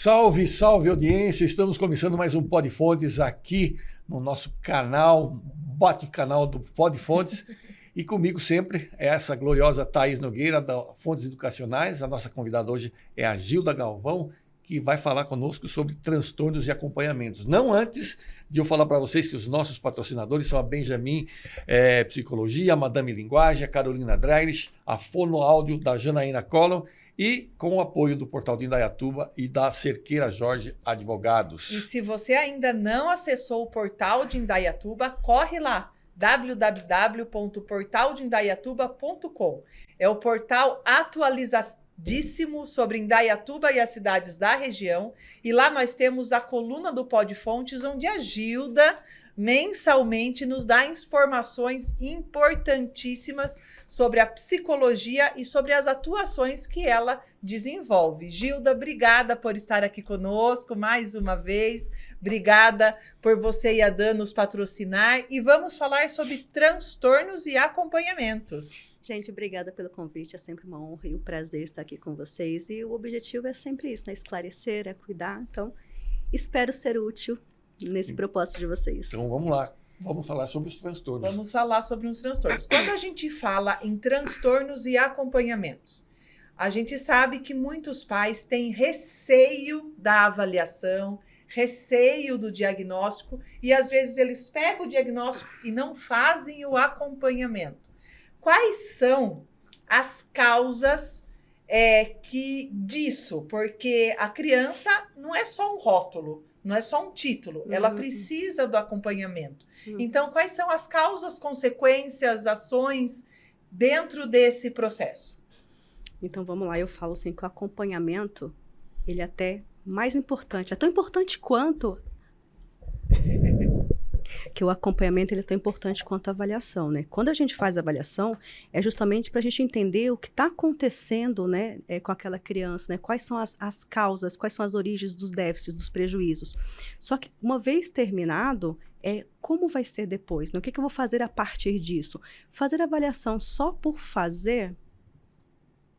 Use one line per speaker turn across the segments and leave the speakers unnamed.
Salve, salve audiência! Estamos começando mais um Podfontes aqui no nosso canal, bate-canal do Podfontes. E comigo sempre é essa gloriosa Thaís Nogueira, da Fontes Educacionais. A nossa convidada hoje é a Gilda Galvão, que vai falar conosco sobre transtornos e acompanhamentos. Não antes de eu falar para vocês que os nossos patrocinadores são a Benjamin Psicologia, a Madame Linguagem, a Carolina Dreires, a Fonoáudio da Janaína Collor e com o apoio do Portal de Indaiatuba e da Cerqueira Jorge Advogados.
E se você ainda não acessou o Portal de Indaiatuba, corre lá, www.portaldeindaiatuba.com. É o portal atualizadíssimo sobre Indaiatuba e as cidades da região. E lá nós temos a coluna do Podfontes, onde a Gilda mensalmente nos dá informações importantíssimas sobre a psicologia e sobre as atuações que ela desenvolve. Gilda, obrigada por estar aqui conosco mais uma vez. Obrigada por você e a Dan nos patrocinar. E vamos falar sobre transtornos e acompanhamentos.
Gente, obrigada pelo convite. É sempre uma honra e um prazer estar aqui com vocês. E o objetivo é sempre isso, né? Esclarecer, é cuidar. Então, espero ser útil nesse propósito de vocês.
Então vamos lá, vamos falar sobre os transtornos.
Vamos falar sobre os transtornos. Quando a gente fala em transtornos e acompanhamentos, a gente sabe que muitos pais têm receio da avaliação, receio do diagnóstico e às vezes eles pegam o diagnóstico e não fazem o acompanhamento. Quais são as causas disso? Porque a criança não é só um rótulo, não é só um título, ela precisa do acompanhamento. Então, quais são as causas, consequências, ações dentro desse processo?
Então, vamos lá, eu falo assim que o acompanhamento, ele é até mais importante, é tão importante quanto... que o acompanhamento ele é tão importante quanto a avaliação, né? Quando a gente faz a avaliação, é justamente para a gente entender o que está acontecendo, né, com aquela criança, né? Quais são as causas, quais são as origens dos déficits, dos prejuízos. Só que uma vez terminado, como vai ser depois? Né? O que eu vou fazer a partir disso? Fazer avaliação só por fazer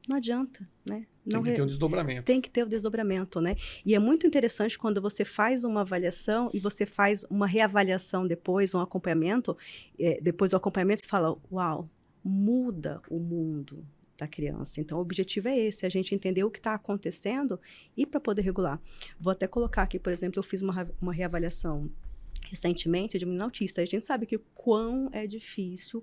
não adianta, né?
Tem que ter um desdobramento.
Tem que ter o desdobramento, né? E é muito interessante quando você faz uma avaliação e você faz uma reavaliação depois, um acompanhamento, depois do acompanhamento você fala, uau, muda o mundo da criança. Então, o objetivo é esse, a gente entender o que está acontecendo e para poder regular. Vou até colocar aqui, por exemplo, eu fiz uma reavaliação recentemente de menino autista. A gente sabe que o quão é difícil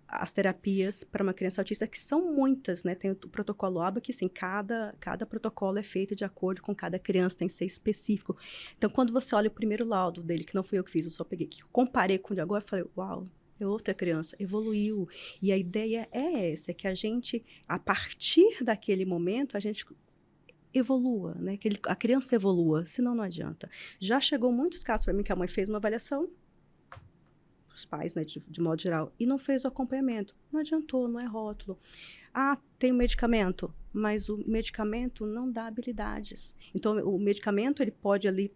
as terapias para uma criança autista, que são muitas, né? Tem o protocolo ABA, que sim, cada protocolo é feito de acordo com cada criança, tem que ser específico. Então, quando você olha o primeiro laudo dele, que não fui eu que fiz, eu só peguei, que comparei com o de agora, eu falei, uau, é outra criança, evoluiu. E a ideia é essa, é que a gente, a partir daquele momento, a gente evolua, né? Que a criança evolua, senão não adianta. Já chegou muitos casos para mim que a mãe fez uma avaliação, os pais, né, de modo geral, e não fez o acompanhamento. Não adiantou, não é rótulo. Ah, tem um medicamento, mas o medicamento não dá habilidades. Então, o medicamento, ele pode ali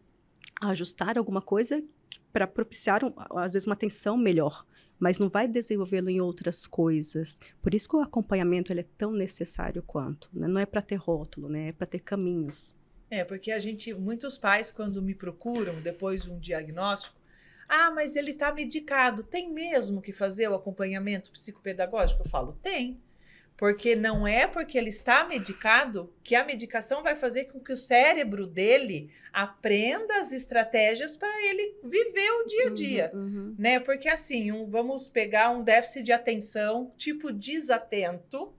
ajustar alguma coisa para propiciar, às vezes, uma atenção melhor, mas não vai desenvolvê-lo em outras coisas. Por isso que o acompanhamento ele é tão necessário quanto. Né? Não é para ter rótulo, né? É para ter caminhos.
Porque muitos pais, quando me procuram depois de um diagnóstico, mas ele está medicado, tem mesmo que fazer o acompanhamento psicopedagógico? Eu falo, tem. Porque não é porque ele está medicado que a medicação vai fazer com que o cérebro dele aprenda as estratégias para ele viver o dia a dia, né? Porque assim, vamos pegar um déficit de atenção, tipo desatento,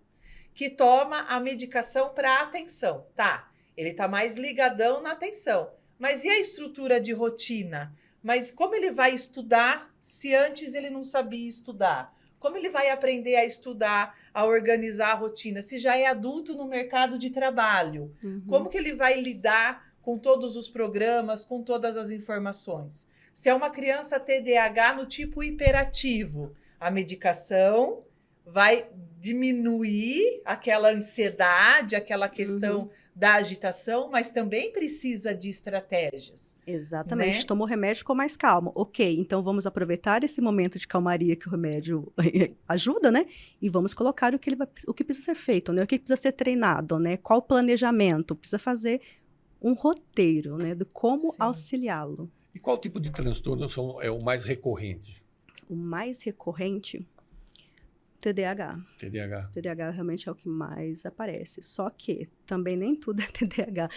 que toma a medicação para atenção. Tá, ele está mais ligadão na atenção. Mas e a estrutura de rotina? Mas como ele vai estudar se antes ele não sabia estudar? Como ele vai aprender a estudar, a organizar a rotina, se já é adulto no mercado de trabalho? Como que ele vai lidar com todos os programas, com todas as informações? Se é uma criança TDAH no tipo hiperativo, a medicação vai diminuir aquela ansiedade, aquela questão da agitação, mas também precisa de estratégias.
Exatamente.
Né?
Tomou remédio, ficou mais calmo. Ok, então vamos aproveitar esse momento de calmaria que o remédio ajuda, né? E vamos colocar o que precisa ser feito, né? O que precisa ser treinado, né? Qual o planejamento? Precisa fazer um roteiro, né, de como
Sim.
auxiliá-lo.
E qual tipo de transtorno é o mais recorrente?
O mais recorrente, TDAH.
TDAH.
TDAH realmente é o que mais aparece. Só que também nem tudo é TDAH.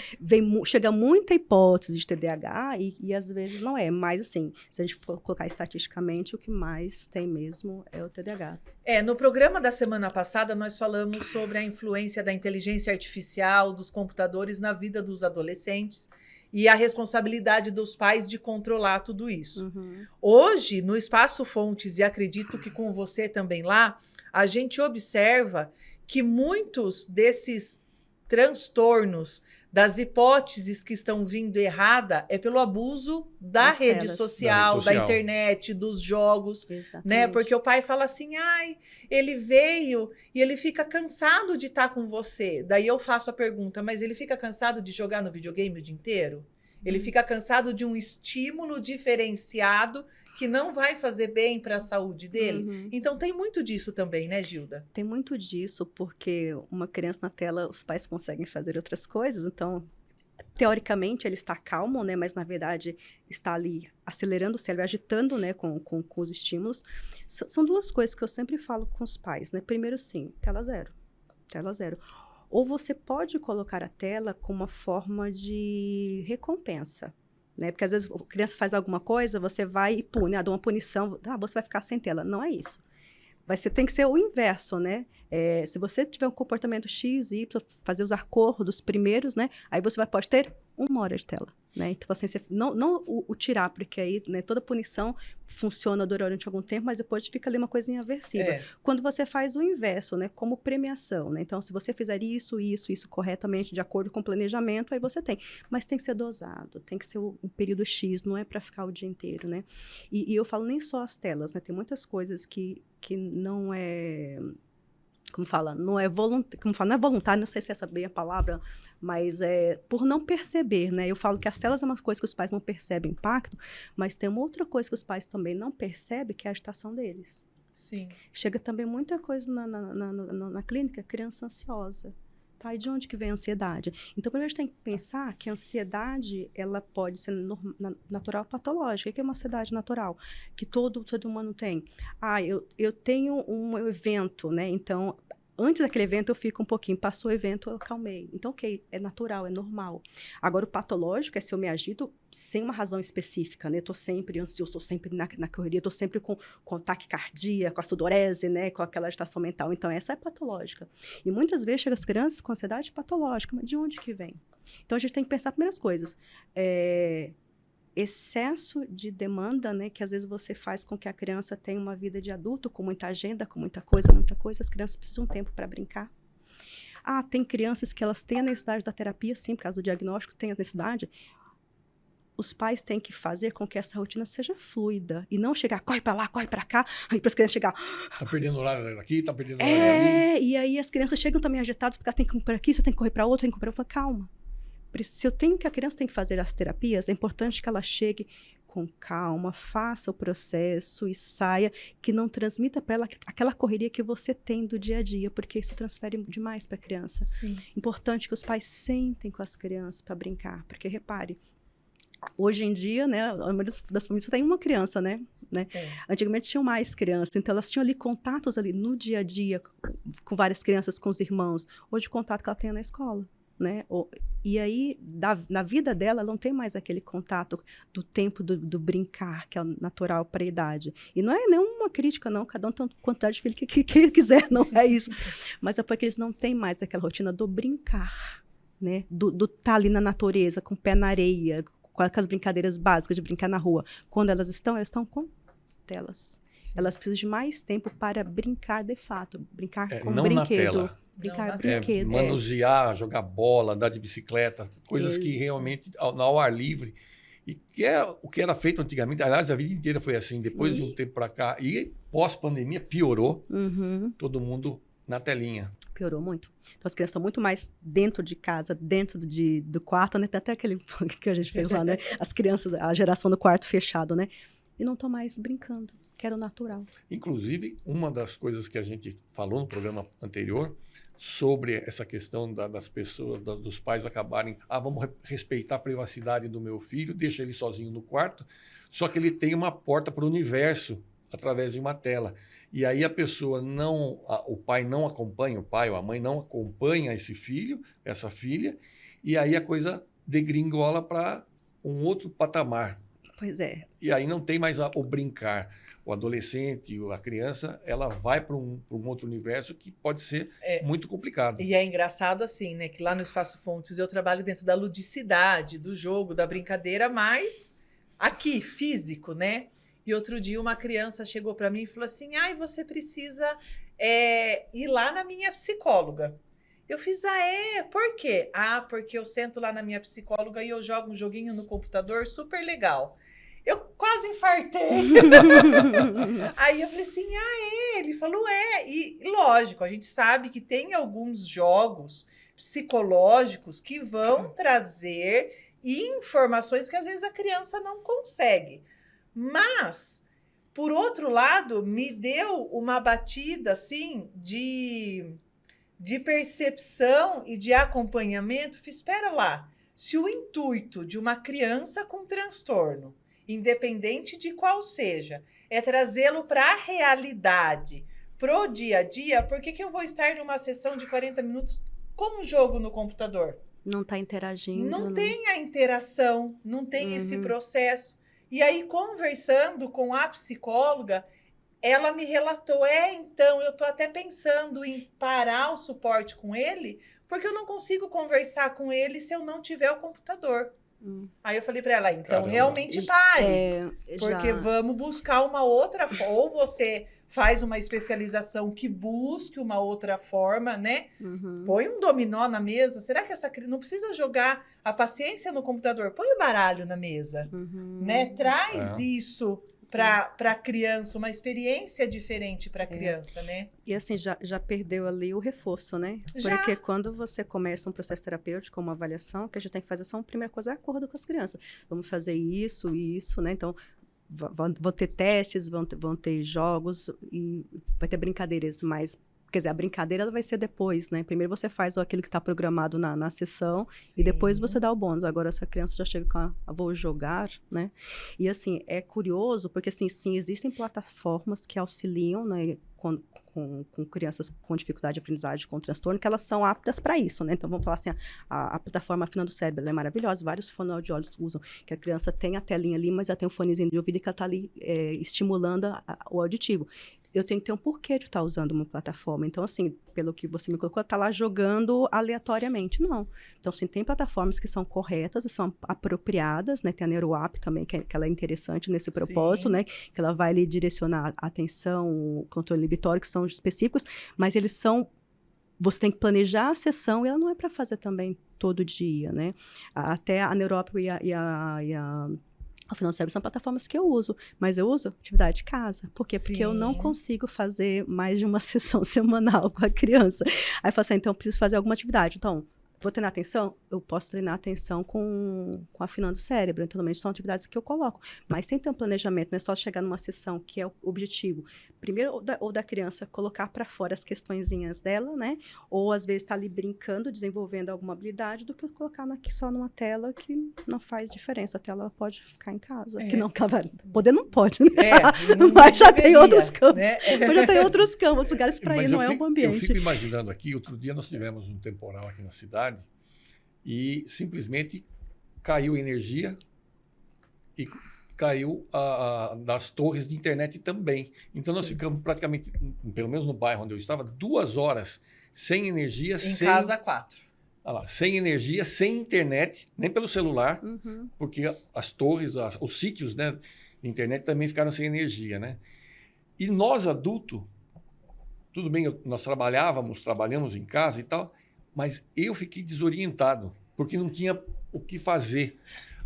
Chega muita hipótese de TDAH e às vezes não é. Mas, assim, se a gente for colocar estatisticamente, o que mais tem mesmo é o TDAH.
No programa da semana passada, nós falamos sobre a influência da inteligência artificial, dos computadores na vida dos adolescentes e a responsabilidade dos pais de controlar tudo isso. Hoje, no Espaço Fontes, e acredito que com você também lá, a gente observa que muitos desses transtornos, das hipóteses que estão vindo errada, é pelo abuso da
Das
rede
telas.
social,
Da
da
rede social.
internet, dos jogos,
Exatamente.
né? Porque o pai fala assim, ai, ele veio e ele fica cansado de estar com você. Daí eu faço a pergunta, mas ele fica cansado de jogar no videogame o dia inteiro? Ele fica cansado de um estímulo diferenciado que não vai fazer bem para a saúde dele? Então tem muito disso também, né, Gilda?
Tem muito disso, porque uma criança na tela, os pais conseguem fazer outras coisas, então, teoricamente, ele está calmo, né, mas, na verdade, está ali acelerando o cérebro, agitando, né, com os estímulos. São duas coisas que eu sempre falo com os pais, né? Primeiro, sim, tela zero. Tela zero. Ou você pode colocar a tela como uma forma de recompensa, né? Porque às vezes a criança faz alguma coisa, você vai e pune, dá uma punição, você vai ficar sem tela. Não é isso. Tem que ser o inverso, né? Se você tiver um comportamento X, Y, fazer os acordos primeiros, né? Aí você pode ter 1 hora de tela, né? Então, assim, não o tirar, porque aí, né, toda punição funciona durante algum tempo, mas depois fica ali uma coisinha aversiva. Quando você faz o inverso, né? Como premiação, né? Então, se você fizer isso corretamente, de acordo com o planejamento, aí você tem. Mas tem que ser dosado, tem que ser um período X, não é para ficar o dia inteiro, né? E eu falo nem só as telas, né? Tem muitas coisas que não é... Como fala? Não é voluntário, não sei se essa é bem a palavra, mas é por não perceber, né? Eu falo que as telas é uma coisa que os pais não percebem impacto, mas tem uma outra coisa que os pais também não percebem, que é a agitação deles.
Sim.
Chega também muita coisa na clínica, criança ansiosa. Tá? E de onde que vem a ansiedade? Então, primeiro a gente tem que pensar que a ansiedade, ela pode ser natural patológica. O que é uma ansiedade natural? Que todo ser humano tem. Eu tenho um evento, né? Então, antes daquele evento, eu fico um pouquinho. Passou o evento, eu acalmei. Então, ok, é natural, é normal. Agora, o patológico é se eu me agito sem uma razão específica, né? Estou sempre ansioso, estou sempre na correria, estou sempre com taquicardia, com a sudorese, né? Com aquela agitação mental. Então, essa é patológica. E muitas vezes chega as crianças com ansiedade patológica. Mas de onde que vem? Então, a gente tem que pensar primeiras coisas. Excesso de demanda, né, que às vezes você faz com que a criança tenha uma vida de adulto com muita agenda, com muita coisa, as crianças precisam de tempo para brincar. Tem crianças que elas têm a necessidade da terapia, sim, por causa do diagnóstico, tem a necessidade. Os pais têm que fazer com que essa rotina seja fluida e não chegar, corre para lá, corre para cá, aí para as crianças chegar...
Tá perdendo horário aqui, tá perdendo horário ali.
E aí as crianças chegam também agitadas, porque ela tem que ir para aqui, você tem que correr para outro, tem que correr para... Calma. Se a criança tem que fazer as terapias, é importante que ela chegue com calma, faça o processo e saia, que não transmita para ela aquela correria que você tem do dia a dia, porque isso transfere demais para a criança.
Sim.
Importante que os pais sentem com as crianças para brincar, porque repare, hoje em dia, né, a maioria das famílias só tem uma criança, né? Antigamente tinham mais crianças, então elas tinham ali contatos ali no dia a dia com várias crianças, com os irmãos. Hoje o contato que ela tem é na escola. Né? E aí, na vida dela, ela não tem mais aquele contato do tempo do brincar, que é natural para a idade. E não é nenhuma crítica, não. Cada um tem a quantidade de filho que quiser, não é isso. Mas é porque eles não têm mais aquela rotina do brincar, né? Do estar ali na natureza, com o pé na areia, com as brincadeiras básicas de brincar na rua. Quando elas estão com telas. Sim. Elas precisam de mais tempo para brincar de fato. Brincar com
não
brinquedo.
Na tela.
Brincar brinquedo.
Manusear, jogar bola, andar de bicicleta, coisas que realmente ao ar livre. E que é o que era feito antigamente. Aliás, a vida inteira foi assim. Depois de um tempo para cá. E pós-pandemia piorou. Todo mundo na telinha.
Piorou muito. Então, as crianças estão muito mais dentro de casa, dentro do quarto, né? Tem até aquele que a gente fez lá, né? As crianças, a geração do quarto fechado, né? E não estão mais brincando, que era o natural.
Inclusive, uma das coisas que a gente falou no programa anterior sobre essa questão das pessoas, dos pais acabarem, vamos respeitar a privacidade do meu filho, deixa ele sozinho no quarto, só que ele tem uma porta para o universo através de uma tela. E aí a pessoa o pai não acompanha, o pai ou a mãe não acompanha esse filho, essa filha, e aí a coisa degringola para um outro patamar.
Pois é.
E aí não tem mais o brincar. O adolescente, a criança, ela vai para um outro universo que pode ser muito complicado.
E é engraçado assim, né? Que lá no Espaço Fontes eu trabalho dentro da ludicidade, do jogo, da brincadeira, mas aqui, físico, né? E outro dia uma criança chegou para mim e falou assim, você precisa ir lá na minha psicóloga. Eu fiz, por quê? Porque eu sento lá na minha psicóloga e eu jogo um joguinho no computador super legal. Eu quase infartei. Aí eu falei assim, ele falou, E lógico, a gente sabe que tem alguns jogos psicológicos que vão trazer informações que às vezes a criança não consegue. Mas, por outro lado, me deu uma batida, assim, de percepção e de acompanhamento. Fiz, espera lá, se o intuito de uma criança com transtorno, independente de qual seja, é trazê-lo para a realidade, pro dia a dia, por que eu vou estar numa sessão de 40 minutos com um jogo no computador?
Não está interagindo.
Não tem a interação, não tem esse processo. E aí, conversando com a psicóloga, ela me relatou, então, eu estou até pensando em parar o suporte com ele, porque eu não consigo conversar com ele se eu não tiver o computador. Aí eu falei para ela, então,
Caramba.
Realmente pare, porque vamos buscar uma outra forma, ou você faz uma especialização que busque uma outra forma, né? Põe um dominó na mesa, será que essa criança não precisa jogar a paciência no computador? Põe o baralho na mesa, né? Traz isso para a criança, uma experiência diferente para a criança, né?
E assim, já perdeu ali o reforço, né? Porque quando você começa um processo terapêutico, uma avaliação, o que a gente tem que fazer são, a primeira coisa, é acordo com as crianças. Vamos fazer isso, né? Então, vão ter testes, vão ter jogos e vai ter brincadeiras mais... Quer dizer, a brincadeira ela vai ser depois, né? Primeiro você faz aquilo que está programado na sessão e depois você dá o bônus. Agora, essa criança já chega com vou jogar, né? E, assim, é curioso, porque, assim, sim, existem plataformas que auxiliam, né, com crianças com dificuldade de aprendizagem, com transtorno, que elas são aptas para isso, né? Então, vamos falar assim, a plataforma Afinando o Cérebro, ela é maravilhosa, vários fonoaudiólogos usam, que a criança tem a telinha ali, mas ela tem um fonezinho de ouvido e que ela está ali estimulando o auditivo. Eu tenho que ter um porquê de estar usando uma plataforma. Então, assim, pelo que você me colocou, tá lá jogando aleatoriamente. Não. Então, assim, tem plataformas que são corretas e são apropriadas, né? Tem a NeuroApp também, que ela é interessante nesse propósito, né? Que ela vai ali direcionar a atenção, o controle inibitório, que são específicos, mas eles são... Você tem que planejar a sessão e ela não é para fazer também todo dia, né? Até a NeuroApp e a Afinando o Cérebro são plataformas que eu uso, mas eu uso atividade de casa. Por quê? Porque eu não consigo fazer mais de uma sessão semanal com a criança. Aí eu falo assim, então eu preciso fazer alguma atividade. Então, vou treinar atenção? Eu posso treinar atenção com Afinando o Cérebro. Então, normalmente são atividades que eu coloco. Mas tem que ter um planejamento, não é só chegar numa sessão que é o objetivo. Primeiro, ou da criança colocar para fora as questõezinhas dela, né? Ou, às vezes, tá ali brincando, desenvolvendo alguma habilidade, do que colocar só numa tela que não faz diferença. A tela pode ficar em casa. Que não, poder não pode, né? Mas já tem outros campos. Né? Mas já tem outros campos, lugares para ir, não é um ambiente.
Eu fico imaginando aqui, outro dia nós tivemos um temporal aqui na cidade, e simplesmente caiu energia e caiu das torres de internet também. Então nós ficamos praticamente, pelo menos no bairro onde eu estava, 2 horas sem energia.
Em casa 4.
Sem energia, sem internet, nem pelo celular, porque as torres, os sítios, né, de internet também ficaram sem energia, né? E nós, adultos, tudo bem, nós trabalhamos em casa e tal, mas eu fiquei desorientado, porque não tinha o que fazer.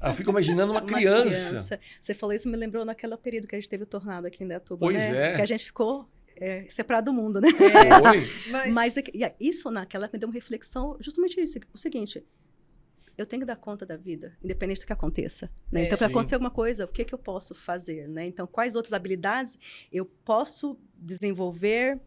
Eu fico imaginando uma criança.
Você falou isso, me lembrou naquele período que a gente teve o tornado aqui em Indaiatuba,
pois
né? Que a gente ficou separado do mundo, né? Mas isso naquela época me deu uma reflexão, justamente isso, o seguinte, eu tenho que dar conta da vida, independente do que aconteça. Né? Então, para acontecer alguma coisa, o que eu posso fazer? Né? Então, quais outras habilidades eu posso desenvolver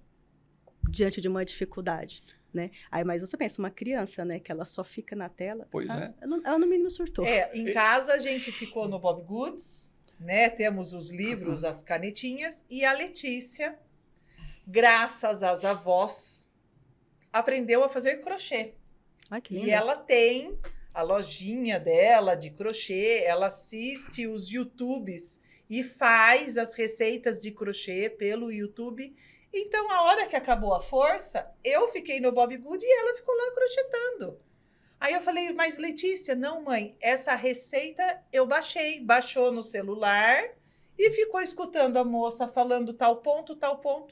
diante de uma dificuldade? né? Aí, mas você pensa, uma criança, né, que ela só fica na tela.
Pois é.
Ela no mínimo surtou.
Em casa a gente ficou no Bob Goods, né? Temos os livros, as canetinhas, e a Letícia, graças às avós, aprendeu a fazer crochê.
Ai, que
E
linda.
ela tem a lojinha dela de crochê, ela assiste os YouTubes e faz as receitas de crochê pelo YouTube. Então, a hora que acabou a força, eu fiquei no Bob Good e ela ficou lá crochetando. Aí eu falei, mas Letícia, não, mãe, essa receita eu baixou no celular e ficou escutando a moça falando tal ponto,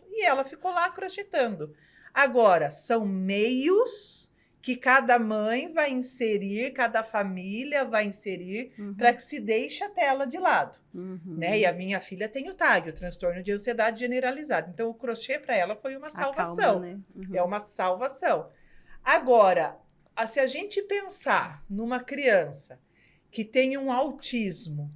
e ela ficou lá crochetando. Agora, são meios que cada mãe vai inserir, cada família vai inserir, para que se deixe a tela de lado. Né? E a minha filha tem o TAG, o transtorno de ansiedade generalizada. Então, o crochê para ela foi uma salvação.
Acalma, né?
É uma salvação. Agora, se a gente pensar numa criança que tem um autismo,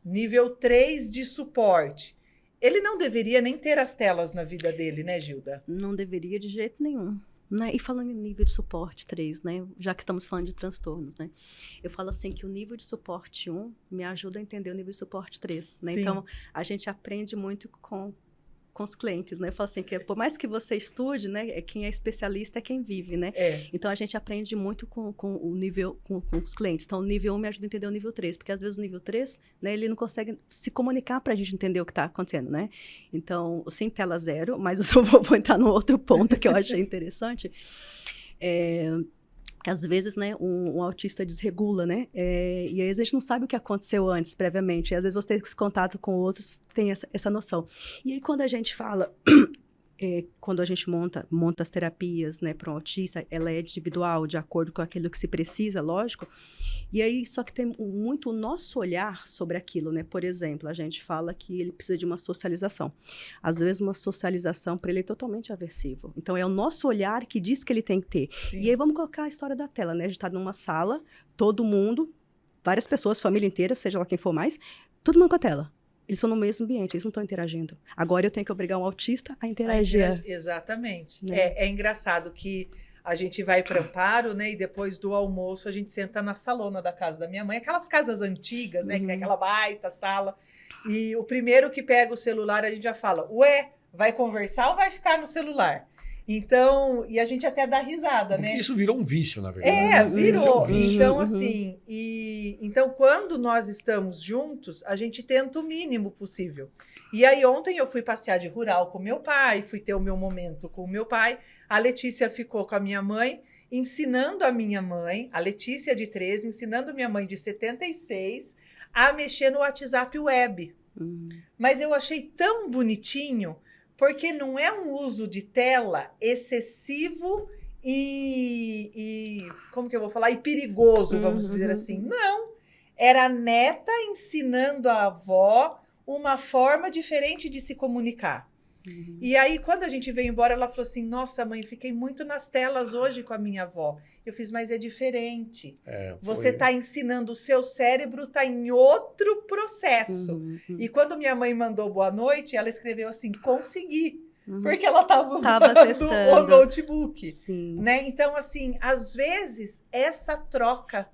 nível 3 de suporte, ele não deveria nem ter as telas na vida dele, né, Gilda?
Não deveria de jeito nenhum. Né? E falando em nível de suporte 3, né? Já que estamos falando de transtornos, né? Eu falo assim que o nível de suporte 1 me ajuda a entender o nível de suporte 3, né?
Sim.
Então, a gente aprende muito com os clientes, né? Eu falo assim que por mais que você estude, né? Quem é especialista é quem vive, né? Então, a gente aprende muito com o nível, com os clientes. Então, o nível 1 me ajuda a entender o nível 3, porque às vezes o nível 3, né? Ele não consegue se comunicar para a gente entender o que está acontecendo, né? Então, sim, tela zero, mas eu só vou entrar no outro ponto que eu achei interessante. Que às vezes, né, um autista desregula, né, e às vezes a gente não sabe o que aconteceu antes, previamente, e às vezes você tem esse contato com outros, tem essa noção. E aí, quando a gente fala, quando a gente monta as terapias, né, para um autista, ela é individual, de acordo com aquilo que se precisa, lógico, e aí só que tem muito o nosso olhar sobre aquilo, né, por exemplo, a gente fala que ele precisa de uma socialização. Às vezes uma socialização para ele é totalmente aversivo. Então é o nosso olhar que diz que ele tem que ter. Sim. E aí vamos colocar a história da tela, né, a gente está numa sala, todo mundo, várias pessoas, família inteira, seja lá quem for mais, todo mundo com a tela. Eles estão no mesmo ambiente, eles não estão interagindo. Agora eu tenho que obrigar um autista a interagir.
Exatamente.
Né?
É engraçado que a gente vai para Amparo, né? E depois do almoço a gente senta na salona da casa da minha mãe. Aquelas casas antigas, né? Que tem aquela baita sala. E o primeiro que pega o celular, a gente já fala, ué, vai conversar ou vai ficar no celular? Então, e a gente até dá risada,
porque
né?
Isso virou um vício, na verdade.
Virou.
Um vício.
Então, assim, então, quando nós estamos juntos, a gente tenta o mínimo possível. E aí, ontem eu fui passear de rural com meu pai, fui ter o meu momento com o meu pai. A Letícia ficou com a minha mãe, ensinando a minha mãe, a Letícia de 13, ensinando minha mãe de 76 a mexer no WhatsApp web. Mas eu achei tão bonitinho, porque não é um uso de tela excessivo e como que eu vou falar? E perigoso, vamos dizer assim. Não, era a neta ensinando a avó uma forma diferente de se comunicar. E aí, quando a gente veio embora, ela falou assim, nossa, mãe, fiquei muito nas telas hoje com a minha avó. Eu fiz, mas é diferente. Você está ensinando, o seu cérebro está em outro processo. E quando minha mãe mandou boa noite, ela escreveu assim, consegui. Porque ela estava usando o notebook. Né? Então, assim, às vezes, essa troca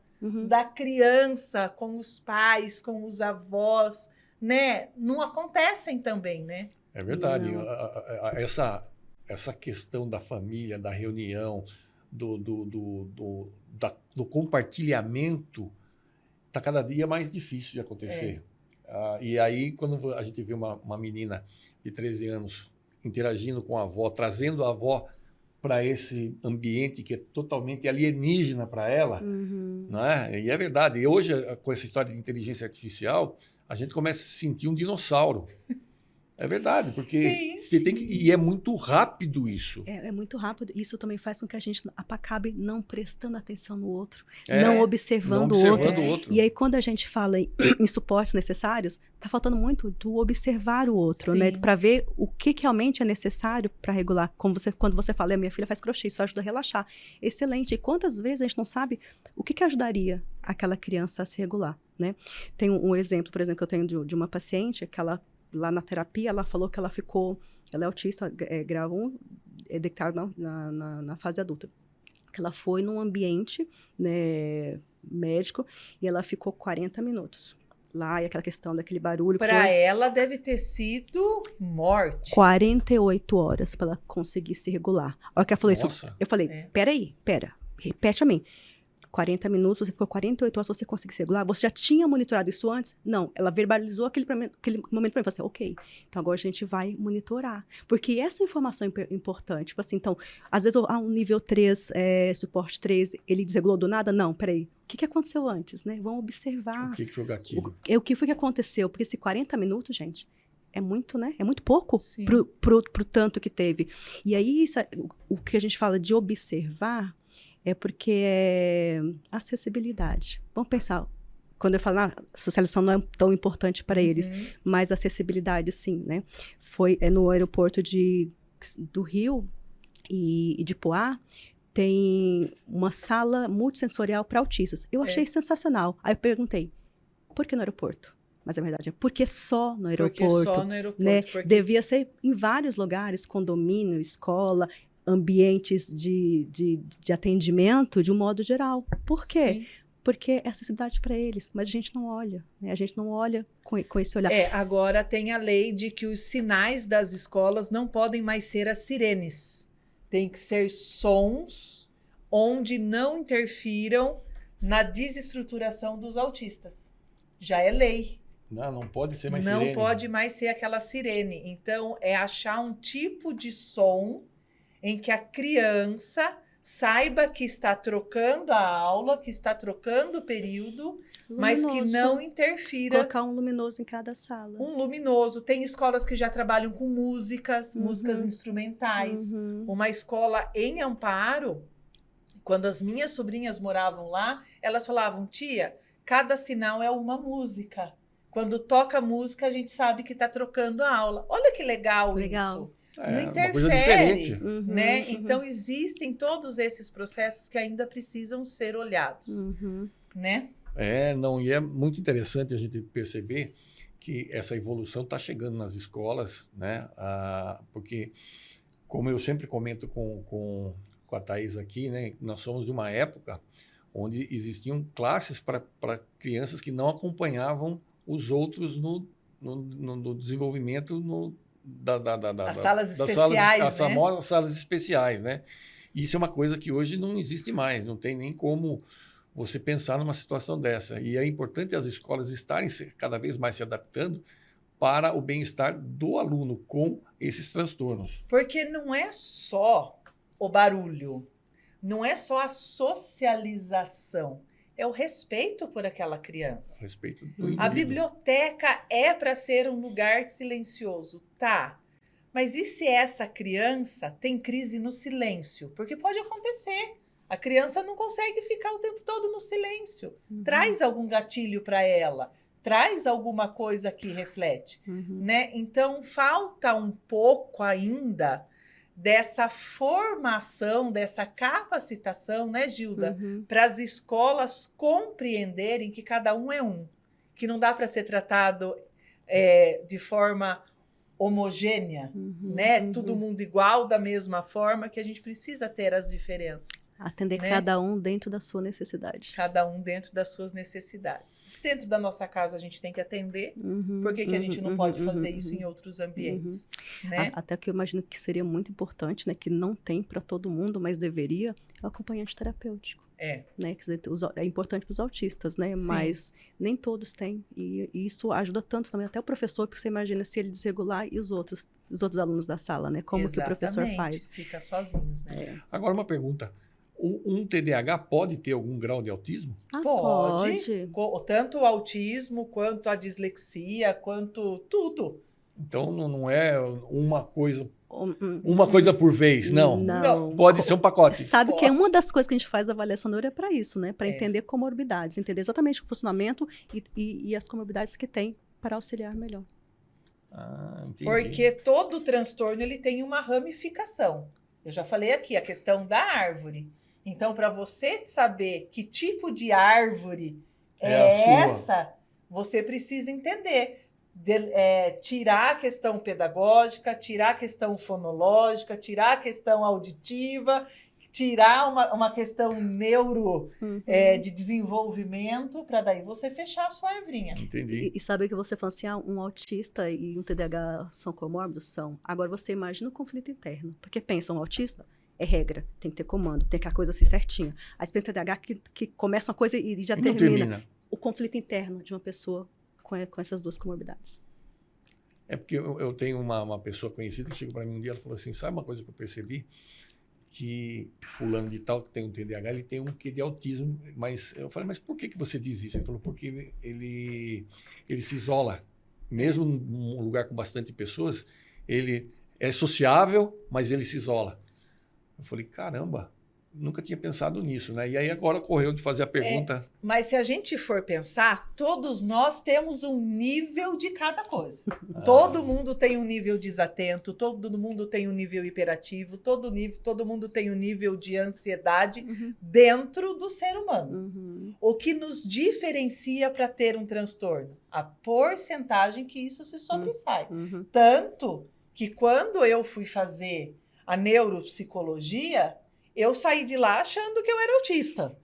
da criança com os pais, com os avós, né, não acontecem também, né?
É verdade. Essa questão da família, da reunião, do compartilhamento, está cada dia mais difícil de acontecer. E aí, quando a gente vê uma menina de 13 anos interagindo com a avó, trazendo a avó para esse ambiente que é totalmente alienígena para ela, né? E é verdade. E hoje, com essa história de inteligência artificial, a gente começa a se sentir um dinossauro. É verdade, porque você tem que, e é muito rápido isso.
É muito rápido. Isso também faz com que a gente acabe não prestando atenção no outro, não observando o outro. E aí, quando a gente fala em suportes necessários, tá faltando muito do observar o outro, né? Para ver o que realmente é necessário para regular. Quando você fala, a minha filha faz crochê, isso ajuda a relaxar. Excelente. E quantas vezes a gente não sabe o que ajudaria aquela criança a se regular, né? Tem um exemplo, por exemplo, que eu tenho de uma paciente que ela lá na terapia, ela falou que ela é autista, grau 1, detectado na fase adulta. que ela foi num ambiente, né, médico, e ela ficou 40 minutos. Lá, e aquela questão daquele barulho.
Para ela deve ter sido morte.
48 horas para ela conseguir se regular. A hora que ela falou isso, eu falei, peraí, repete a mim. 40 minutos, você ficou 48 horas, você conseguiu se regular? Você já tinha monitorado isso antes? Não, ela verbalizou aquele momento para mim. Falei assim, ok, então agora a gente vai monitorar. Porque essa informação é importante. Tipo assim, então, às vezes, um nível 3, suporte 3, ele desregulou do nada? Não, peraí. O que aconteceu antes, né? Vamos observar.
O que foi o gatilho?
O que foi que aconteceu? Porque esse 40 minutos, gente, é muito, né? É muito pouco pro tanto que teve. E aí, o que a gente fala de observar é porque é acessibilidade. Vamos pensar, quando eu falo, socialização não é tão importante para eles, mas acessibilidade, sim, né? Foi no aeroporto do Rio e de Poá, tem uma sala multissensorial para autistas. Eu achei sensacional. Aí eu perguntei, por que no aeroporto? Mas a verdade é, por que só no aeroporto?
Porque só no aeroporto.
Né?
Porque...
Devia ser em vários lugares, condomínio, escola, ambientes de atendimento de um modo geral. Por quê? Sim. Porque é acessibilidade para eles, mas a gente não olha, né? A gente não olha com esse olhar.
Agora tem a lei de que os sinais das escolas não podem mais ser as sirenes. Tem que ser sons onde não interfiram na desestruturação dos autistas. Já é lei.
Não pode ser mais
sirene.
Não
pode mais ser aquela sirene. Então, é achar um tipo de som em que a criança saiba que está trocando a aula, que está trocando o período, luminoso, mas que não interfira.
Colocar um luminoso em cada sala.
Um luminoso. Tem escolas que já trabalham com músicas instrumentais. Uma escola em Amparo, quando as minhas sobrinhas moravam lá, elas falavam, tia, cada sinal é uma música. Quando toca música, a gente sabe que está trocando a aula. Olha que legal isso. Não interfere, né? Então, existem todos esses processos que ainda precisam ser olhados, né?
E é muito interessante a gente perceber que essa evolução está chegando nas escolas, né? Porque, como eu sempre comento com a Thaís aqui, né? Nós somos de uma época onde existiam classes para crianças que não acompanhavam os outros no desenvolvimento
as salas especiais,
as famosas salas especiais, né? Isso é uma coisa que hoje não existe mais, não tem nem como você pensar numa situação dessa. E é importante as escolas estarem cada vez mais se adaptando para o bem-estar do aluno com esses transtornos.
Porque não é só o barulho, não é só a socialização, é o respeito por aquela criança.
Respeito do indivíduo.
A biblioteca é para ser um lugar silencioso, tá? Mas e se essa criança tem crise no silêncio? Porque pode acontecer. A criança não consegue ficar o tempo todo no silêncio. Traz algum gatilho para ela. Traz alguma coisa que reflete. Né? Então, falta um pouco ainda dessa formação, dessa capacitação, né, Gilda? Para as escolas compreenderem que cada um é um. Que não dá para ser tratado de forma homogênea, né? Todo mundo igual, da mesma forma, que a gente precisa ter as diferenças.
Atender, né? Cada um dentro da sua necessidade.
Cada um dentro das suas necessidades. Se dentro da nossa casa a gente tem que atender, por que a gente não pode fazer isso em outros ambientes? Né?
Até que eu imagino que seria muito importante, né? Que não tem para todo mundo, mas deveria, é o acompanhante terapêutico. Né? É importante para os autistas, né? Sim. Mas nem todos têm. E isso ajuda tanto também, até o professor, porque você imagina se ele desregular e os outros alunos da sala, né? Como que o professor faz?
Fica sozinhos, né?
Agora, uma pergunta. Um TDAH pode ter algum grau de autismo?
Pode. Tanto o autismo, quanto a dislexia, quanto tudo.
Então, não é uma coisa por vez, não. Pode ser um pacote.
Sabe que uma das coisas que a gente faz a avaliação neuro é para isso, né? Para entender comorbidades, entender exatamente o funcionamento e as comorbidades que tem para auxiliar melhor.
Entendi.
Porque todo transtorno ele tem uma ramificação. Eu já falei aqui a questão da árvore. Então, para você saber que tipo de árvore é essa, você precisa entender. Tirar a questão pedagógica, tirar a questão fonológica, tirar a questão auditiva, tirar uma questão neuro de desenvolvimento para daí você fechar a sua arvrinha.
Entendi.
E sabe que você fala assim, um autista e um TDAH são comórbidos? São. Agora você imagina o conflito interno. Porque pensa, um autista é regra, tem que ter comando, tem que a coisa assim certinha. Aí você tem o TDAH que começa uma coisa e já termina. O conflito interno de uma pessoa com essas duas comorbidades.
É porque eu tenho uma pessoa conhecida que chegou para mim um dia, ela falou assim, sabe uma coisa que eu percebi? Que fulano de tal, que tem um TDAH, ele tem um quê de autismo, mas eu falei, mas por que você diz isso? Ele falou, porque ele se isola. Mesmo num lugar com bastante pessoas, ele é sociável, mas ele se isola. Eu falei, caramba, nunca tinha pensado nisso, né? E aí agora ocorreu de fazer a pergunta.
Mas se a gente for pensar, todos nós temos um nível de cada coisa. Todo mundo tem um nível desatento, todo mundo tem um nível hiperativo, todo mundo tem um nível de ansiedade dentro do ser humano. O que nos diferencia para ter um transtorno? A porcentagem que isso se sobressai. Tanto que quando eu fui fazer a neuropsicologia, eu saí de lá achando que eu era autista.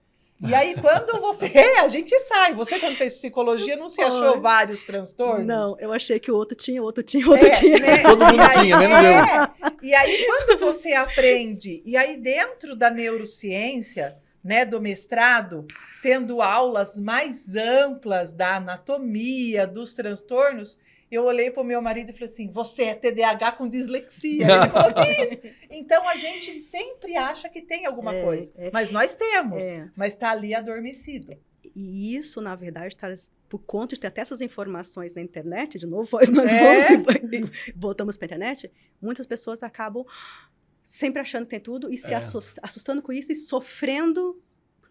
E aí, quando você... a gente sai. Você, quando fez psicologia, não se achou vários transtornos?
Não, eu achei que o outro tinha, tinha.
Né? Todo mundo tinha, menos eu.
E aí, quando você aprende... E aí, dentro da neurociência, né, do mestrado, tendo aulas mais amplas da anatomia, dos transtornos... Eu olhei para o meu marido e falei assim, você é TDAH com dislexia. Ele falou, que é isso? Então, a gente sempre acha que tem alguma coisa. Mas nós temos, mas está ali adormecido.
E isso, na verdade, está por conta de ter até essas informações na internet, de novo, voltamos para a internet, muitas pessoas acabam sempre achando que tem tudo e se assustando com isso e sofrendo...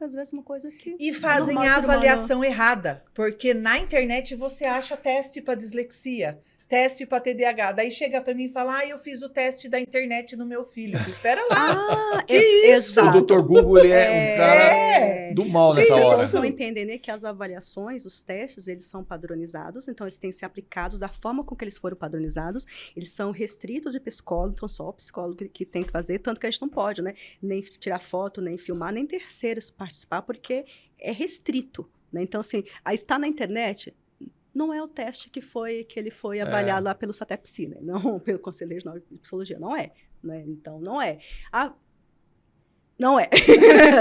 às vezes uma coisa que...
E fazem a avaliação errada, porque na internet você acha teste para dislexia, teste para TDAH, daí chega para mim e fala, eu fiz o teste da internet no meu filho. Espera lá, que isso?
O Dr. Google, ele é um cara do mal nessa hora.
As pessoas não entendem, né, que as avaliações, os testes, eles são padronizados, então eles têm que ser aplicados da forma com que eles foram padronizados, eles são restritos de psicólogo, então só o psicólogo que tem que fazer, tanto que a gente não pode, né, nem tirar foto, nem filmar, nem terceiros participar, porque é restrito, né, então assim, aí está na internet... Não é o teste que ele foi avaliado lá pelo SATEPSI, né? Não pelo Conselho Regional de Psicologia, não é. Né? Então, não é. Não é.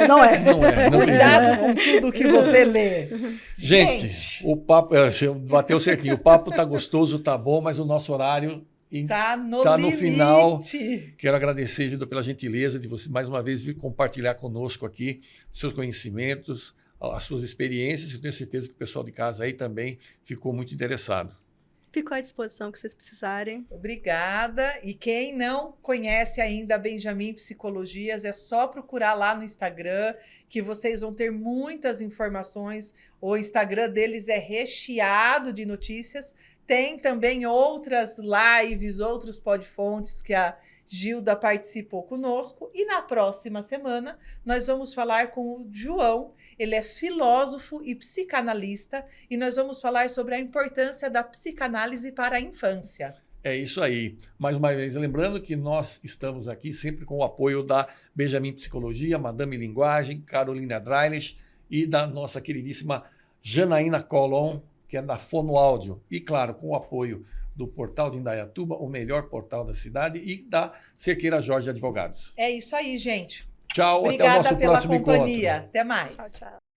Não é.
Cuidado com tudo que você lê.
Gente, o papo... bateu certinho. O papo tá gostoso, tá bom, mas o nosso horário...
Tá no
final. Quero agradecer, Gilda, pela gentileza de você, mais uma vez, vir compartilhar conosco aqui seus conhecimentos, as suas experiências. Eu tenho certeza que o pessoal de casa aí também ficou muito interessado.
Fico à disposição que vocês precisarem.
Obrigada. E quem não conhece ainda a Benjamin Psicologias, é só procurar lá no Instagram, que vocês vão ter muitas informações. O Instagram deles é recheado de notícias. Tem também outras lives, outros podfontes que a Gilda participou conosco. E na próxima semana nós vamos falar com o João. Ele é filósofo e psicanalista e nós vamos falar sobre a importância da psicanálise para a infância.
É isso aí. Mais uma vez, lembrando que nós estamos aqui sempre com o apoio da Benjamin Psicologia, Madame Linguagem, Carolina Dreilich e da nossa queridíssima Janaína Colon, que é da Fonoáudio. E, claro, com o apoio do Portal de Indaiatuba, o melhor portal da cidade, e da Cerqueira Jorge Advogados.
É isso aí, gente.
Tchau,
obrigada
até o nosso próximo
companhia.
encontro.
Até mais.
Tchau, tchau.